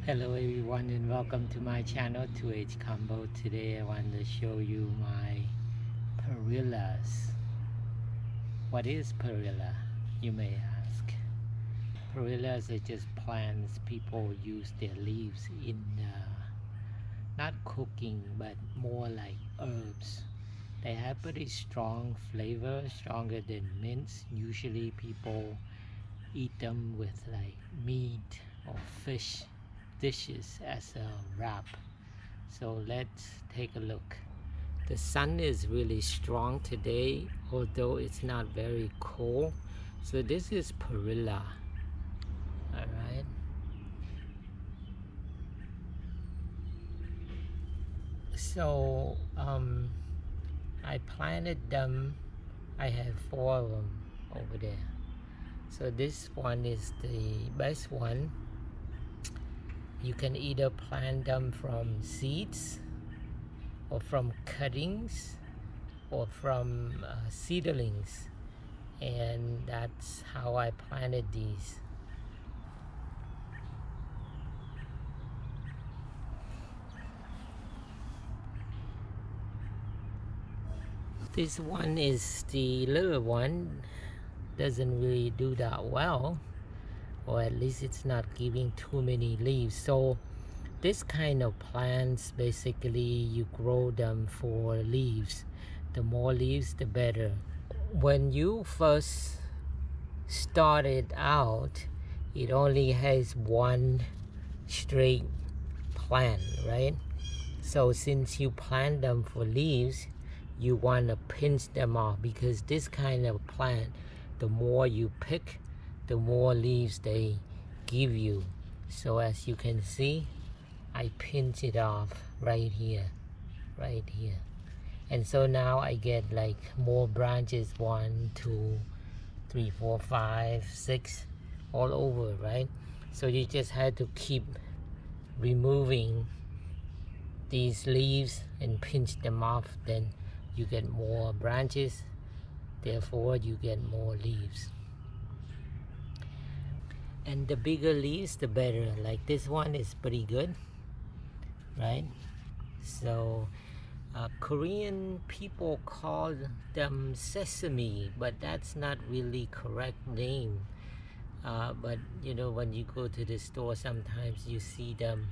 Hello everyone and welcome to my channel 2H Combo. Today I want to show you my perillas. What is perilla, you may ask? Perillas are just plants people use their leaves in not cooking but more like herbs. They have pretty strong flavor, stronger than mints. Usually people eat them with like meat or fish dishes as a wrap. So let's take a look. The sun is really strong today, although it's not very cold. So this is perilla. Alright. So I planted them. I have 4 of them over there. So this one is the best one. You can either plant them from seeds or from cuttings or from seedlings, and that's how I planted these. This one is the little one, doesn't really do that well, or at least it's not giving too many leaves. So this kind of plants, basically you grow them for leaves. The more leaves the better. When you first started out, it only has one straight plant, right? So since you plant them for leaves, you want to pinch them off, because this kind of plant, the more you pick, the more leaves they give you. So as you can see, I pinch it off right here. And so now I get like more branches, 1, 2, 3, 4, 5, 6, all over, right? So you just have to keep removing these leaves and pinch them off, then you get more branches, therefore you get more leaves. And the bigger leaves the better. Like this one is pretty good, right? So Korean people call them sesame, but that's not really correct name. But you know, when you go to the store, sometimes you see them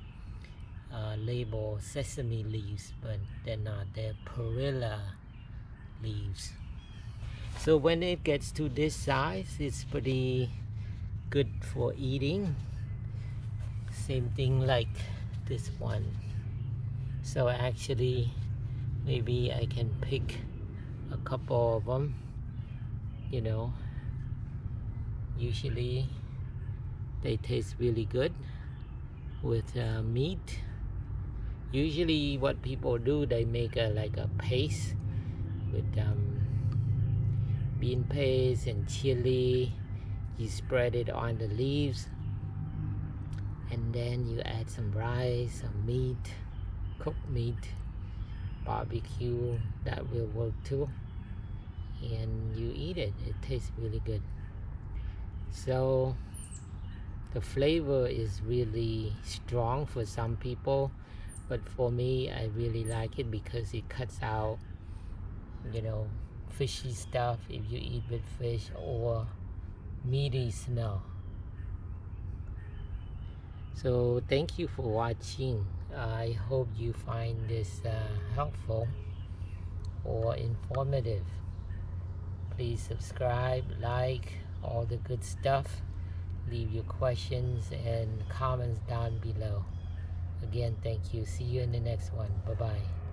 label sesame leaves, but they're not. They're perilla leaves. So when it gets to this size, it's pretty good for eating. Same thing like this one. So actually maybe I can pick a couple of them, you know. Usually they taste really good with meat. Usually what people do, they make like a paste with bean paste and chili. You spread it on the leaves, and then you add some rice, some meat, cooked meat, barbecue, that will work too, and you eat it. It tastes really good. So the flavor is really strong for some people, but for me, I really like it because it cuts out, you know, fishy stuff if you eat with fish, or meaty smell. So thank you for watching. I hope you find this helpful or informative. Please subscribe, like, all the good stuff. Leave your questions and comments down below. Again, thank you. See you in the next one. Bye-bye.